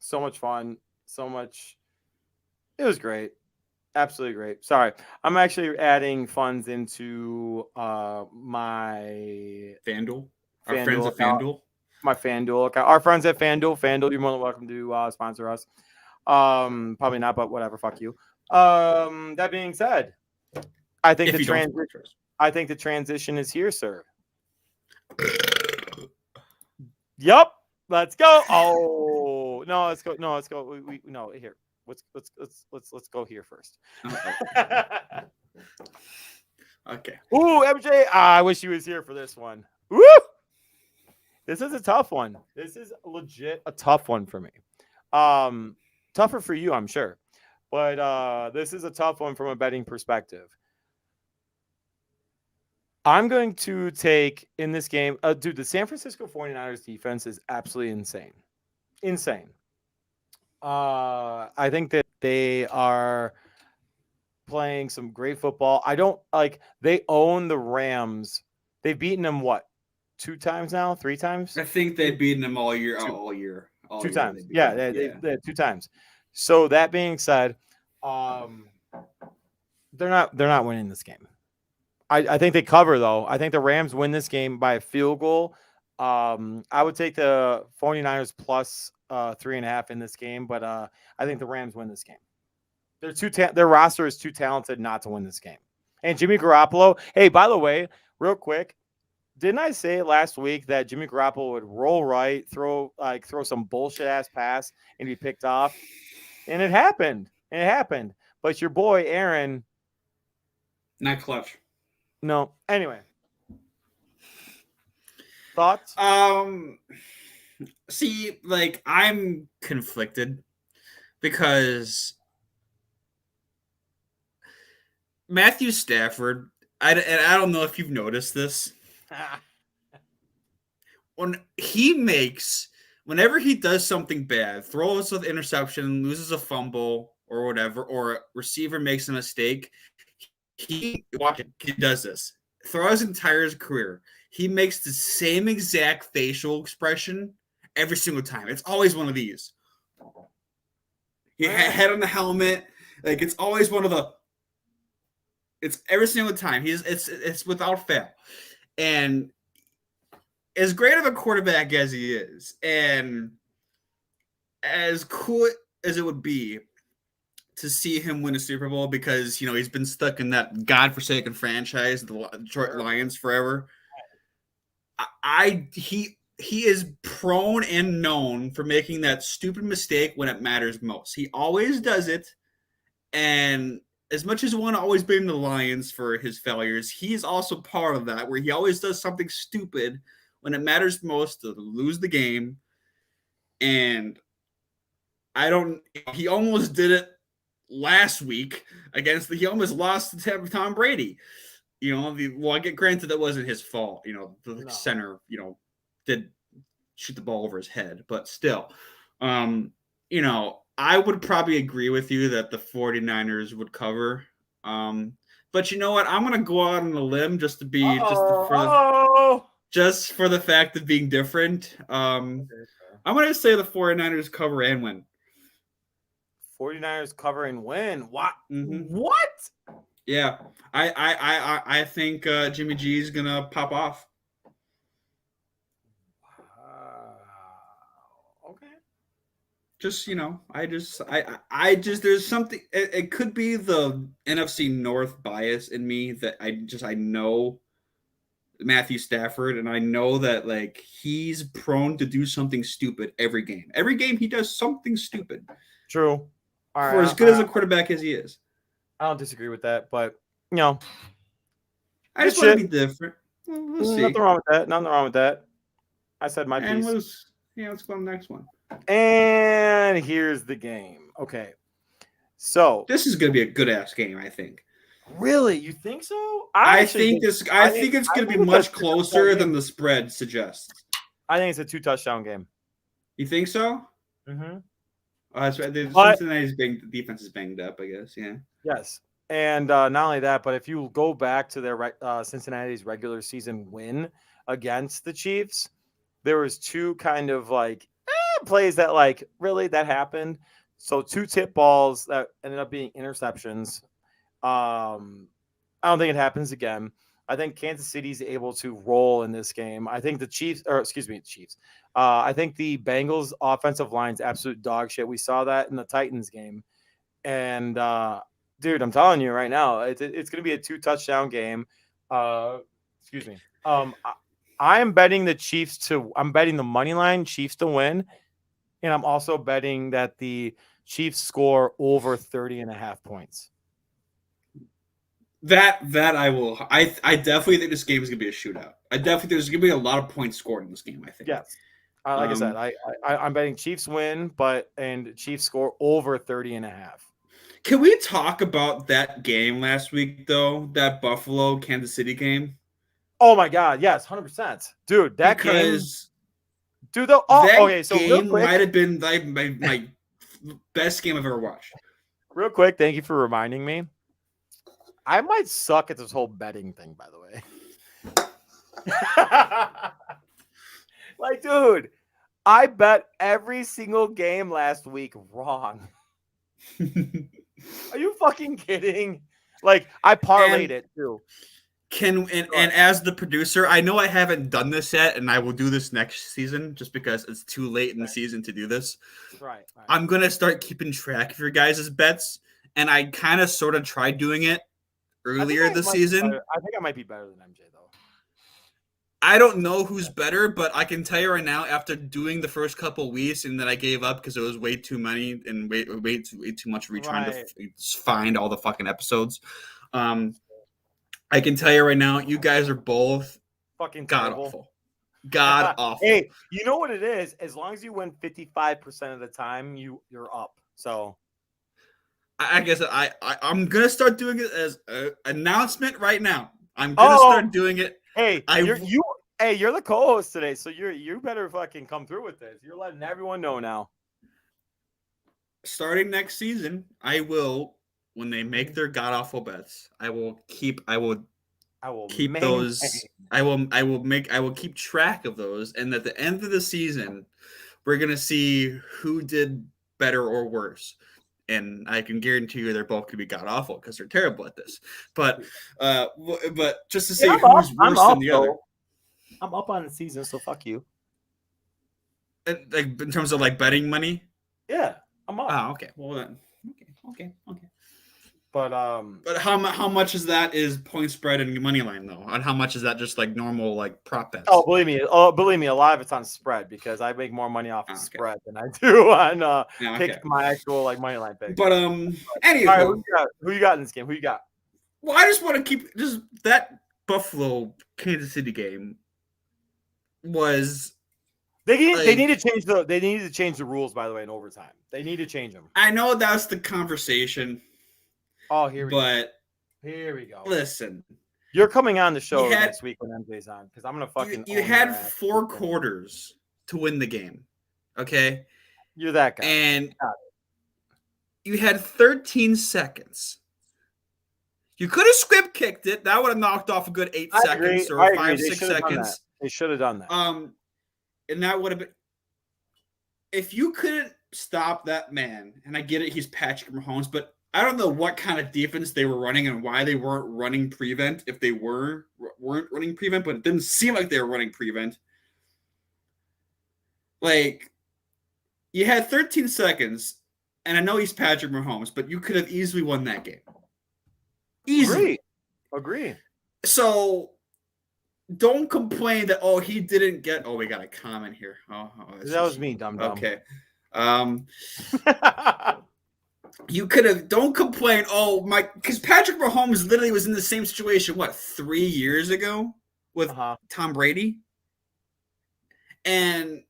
so much fun, so much. It was great. Absolutely great. Sorry, I'm actually adding funds into my FanDuel. Our friends at account, FanDuel. my FanDuel account. Our friends at FanDuel. FanDuel, you're more than welcome to sponsor us. Probably not, but whatever. Fuck you. That being said, I think the transition is here, sir. Yup. Let's go. Oh no, let's go. No, let's go. We no here. Let's go here first. Okay. Ooh, MJ. I wish he was here for this one. Woo! This is a tough one. This is legit a tough one for me. Tougher for you, I'm sure. But this is a tough one from a betting perspective. I'm going to take in this game, dude, the San Francisco 49ers defense is absolutely insane. Insane. I think that they are playing some great football. I don't like they own the Rams. They've beaten them what? 2 times now? 3 times? I think they've beaten them all year. Two times. Yeah, they 2 times. So that being said, they're not winning this game. I think they cover, though. I think the Rams win this game by a field goal. I would take the 49ers plus 3.5 in this game, but I think the Rams win this game. Their roster is too talented not to win this game. And Jimmy Garoppolo, hey, by the way, real quick, didn't I say last week that Jimmy Garoppolo would roll right, throw some bullshit ass pass and be picked off? And it happened. But your boy Aaron, not clutch. No. Anyway. Thoughts? See, like, I'm conflicted because Matthew Stafford, I don't know if you've noticed this. Whenever he does something bad, throws an interception, loses a fumble or whatever, or a receiver makes a mistake, he does this throughout his entire career. He makes the same exact facial expression every single time. It's always one of these. Head on the helmet, like it's always one of the. It's every single time. It's without fail, and as great of a quarterback as he is, and as cool as it would be to see him win a Super Bowl, because he's been stuck in that godforsaken franchise, the Detroit Lions, forever. He is prone and known for making that stupid mistake when it matters most. He always does it, and as much as we want to always blame the Lions for his failures, he is also part of that, where he always does something stupid when it matters most to lose the game. And he almost did it last week he almost lost to Tom Brady. I get granted that wasn't his fault. The center, did shoot the ball over his head, but still, I would probably agree with you that the 49ers would cover. But you know what? I'm going to go out on a limb just for the fact of being different. I'm going to say the 49ers cover and win. 49ers cover and win. What? Mm-hmm. What? Yeah, I think Jimmy G is gonna pop off. Okay. Just there's something. It could be the NFC North bias in me that I know Matthew Stafford, and I know that like he's prone to do something stupid every game. Every game he does something stupid. True. For as good as a quarterback as he is. I don't disagree with that, but I just want to be different. We'll see. Nothing wrong with that. Nothing wrong with that. I said my And piece. let's go on the next one. And here's the game. Okay. So This is going to be a good ass game, I think. really, you think so? I think it's going to be much closer than the spread suggests. I think it's a 2-touchdown game. You think so? Mm-hmm. That's right. Cincinnati's defense is banged up, I guess. Yeah. Yes. And not only that, but if you go back to their Cincinnati's regular season win against the Chiefs, there was two kind of like plays that like really that happened. So 2 tip balls that ended up being interceptions. I don't think it happens again. I think Kansas City's able to roll in this game. I think the Chiefs. I think the Bengals offensive line's absolute dog shit. We saw that in the Titans game. And dude, I'm telling you right now, it's going to be a 2-touchdown game. I am betting the Chiefs I'm betting the money line Chiefs to win. And I'm also betting that the Chiefs score over 30.5 points. That I will. I definitely think this game is going to be a shootout. I definitely think there's going to be a lot of points scored in this game, I think. Yes. Like I said, I'm betting Chiefs win, and Chiefs score over 30.5. Can we talk about that game last week, though? That Buffalo Kansas City game? Oh, my God. Yes, 100%. Dude, that game. Dude, game might have been my best game I've ever watched. Real quick, thank you for reminding me. I might suck at this whole betting thing, by the way. Like, dude, I bet every single game last week wrong. Are you fucking kidding? Like, I parlayed it too. And as the producer, I know I haven't done this yet, and I will do this next season just because it's too late in the season to do this. Right. I'm gonna start keeping track of your guys' bets, and I kind of sort of tried doing it earlier this season. I think I might be better than MJ though. I don't know who's better, but I can tell you right now, after doing the first couple weeks, and then I gave up because it was way too many and way too much trying to find all the fucking episodes. I can tell you right now, you guys are both fucking god awful. God awful. Hey, you know what it is? As long as you win 55% of the time, you're up. So I guess I'm gonna start doing it as an announcement right now. I'm gonna start doing it. Hey, you're the co-host today, so you better fucking come through with this. You're letting everyone know now. Starting next season, I will. When they make their god awful bets, I will keep those. I will keep track of those, and at the end of the season, we're gonna see who did better or worse. And I can guarantee you they're both going to be god awful because they're terrible at this. But just to see who's worse than the other. I'm up on the season, so fuck you. And, like in terms of like betting money. Yeah, I'm up. Oh, okay. Well then, okay. But how much is that is point spread and money line though? And how much is that just like normal like prop bets? Oh, believe me, a lot of it's on spread because I make more money off of spread than I do on pick my actual like money line pick. But anyway, right, who you got in this game? Who you got? Well, I just want to keep just that Buffalo Kansas City game was. They need to change the rules, by the way, in overtime. They need to change them. I know that's the conversation. Oh, here we go. Listen. You're coming on the show next week when MJ's on because I'm going to fucking You had 4 quarters to win the game. Okay? You're that guy. And you had 13 seconds. You could have script kicked it. That would have knocked off a good 8 seconds or 5, 6 seconds. They should have done that. And that would have been if you couldn't stop that man, and I get it, he's Patrick Mahomes, but I don't know what kind of defense they were running and why they weren't running prevent if they weren't running prevent, but it didn't seem like they were running prevent. Like, you had 13 seconds, and I know he's Patrick Mahomes, but you could have easily won that game. Easily. Agree. So, don't complain that, he didn't get... Oh, we got a comment here. That was me, dum-dum. Okay. You could have... Don't complain. Because Patrick Mahomes literally was in the same situation, 3 years ago? with Tom Brady. And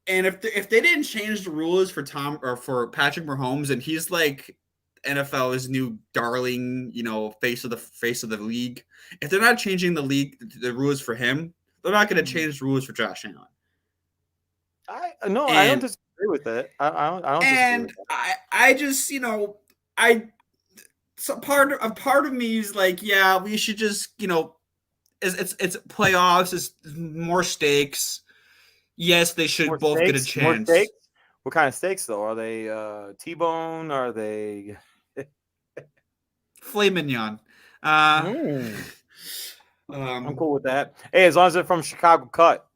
if they didn't change the rules for Tom or for Patrick Mahomes, and he's like NFL's new darling, face of the league. If they're not changing the rules for him, they're not going to change the rules for Josh Allen. I don't disagree with it. I don't disagree with it. I just so part of me is like, yeah, we should just it's playoffs, it's more stakes. Yes, they should both get a chance. More steaks? What kind of steaks though? Are they T-bone? Are they filet mignon? I'm cool with that. Hey, as long as they're from Chicago cut.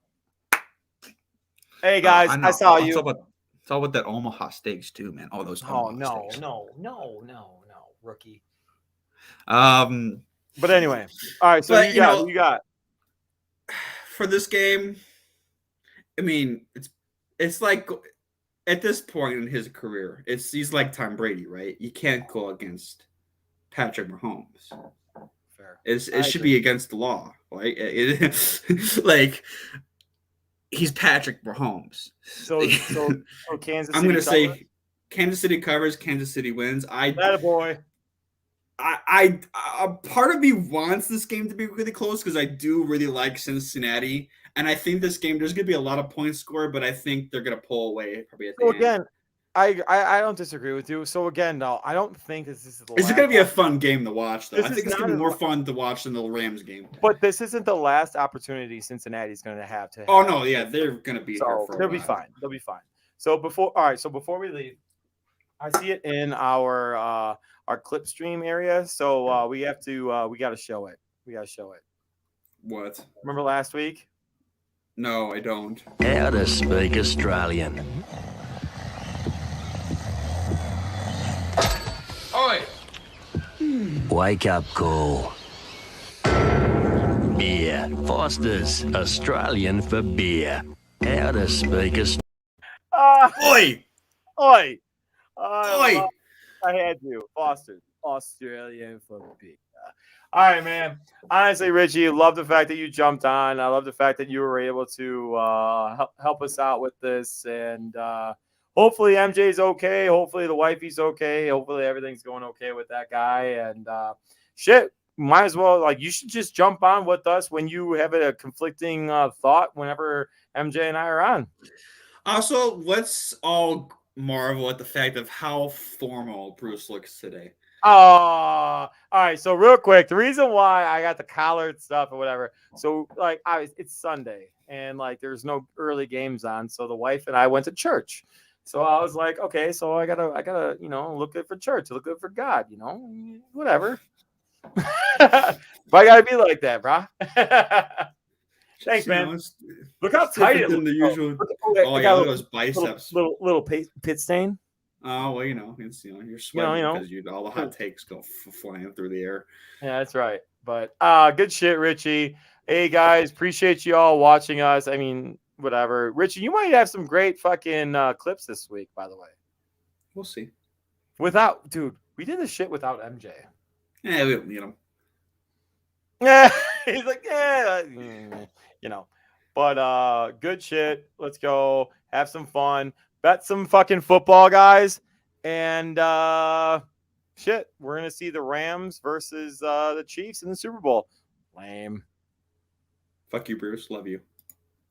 Hey guys, I saw you. It's all about that Omaha steaks too, man. All those Omaha steaks. No, rookie. But anyway, all right. So you got for this game. I mean, it's like at this point in his career, he's like Tom Brady, right? You can't go against Patrick Mahomes. Fair. It should be against the law, right? Like he's Patrick Mahomes. So Kansas City. I'm gonna say Kansas City covers. Kansas City wins. That boy. I part of me wants this game to be really close because I do really like Cincinnati, and I think this game there's gonna be a lot of points scored, but I think they're gonna pull away probably at the end. Again, I don't disagree with you. So again, no, I don't think this is the. It's gonna be a fun game to watch, though. I think it's gonna be more fun to watch than the Rams game. But this isn't the last opportunity Cincinnati's gonna have to. Oh no, yeah, they're gonna be. So they'll be fine. They'll be fine. So before we leave, I see it in our clip stream area. So we got to show it. What? Remember last week? No, I don't. How to speak Australian. Oi! Wake up call. Beer. Foster's Australian for beer. How to speak Australian. Oi! Oi! Oi! I had you. Foster's Australian for beer. All right, man. Honestly, Richie, love the fact that you jumped on. I love the fact that you were able to help us out with this. And hopefully MJ's okay. Hopefully the wifey's okay. Hopefully everything's going okay with that guy. And shit, might as well, you should just jump on with us when you have a conflicting thought whenever MJ and I are on. Also, let's all marvel at the fact of how formal Bruce looks today. All right. So real quick, the reason why I got the collared stuff or whatever. So it's Sunday and there's no early games on. So the wife and I went to church. So I was like, okay, so I gotta, look good for church, look good for God, whatever. But I gotta be like that, bro. Thanks, man. Look how tight it looks. The usual. Look at those biceps. Little pit stain. Oh well, it's you're sweating because all the hot takes go flying through the air. Yeah, that's right. But good shit, Richie. Hey guys, appreciate you all watching us. I mean, whatever. Richie, you might have some great fucking clips this week, by the way. We'll see. Dude, we did this shit without MJ. Yeah, we don't need him. Yeah, he's like, But good shit. Let's go have some fun. Bet some fucking football, guys. And shit, we're gonna see the Rams versus the Chiefs in the Super Bowl. Lame. Fuck you, Bruce. Love you.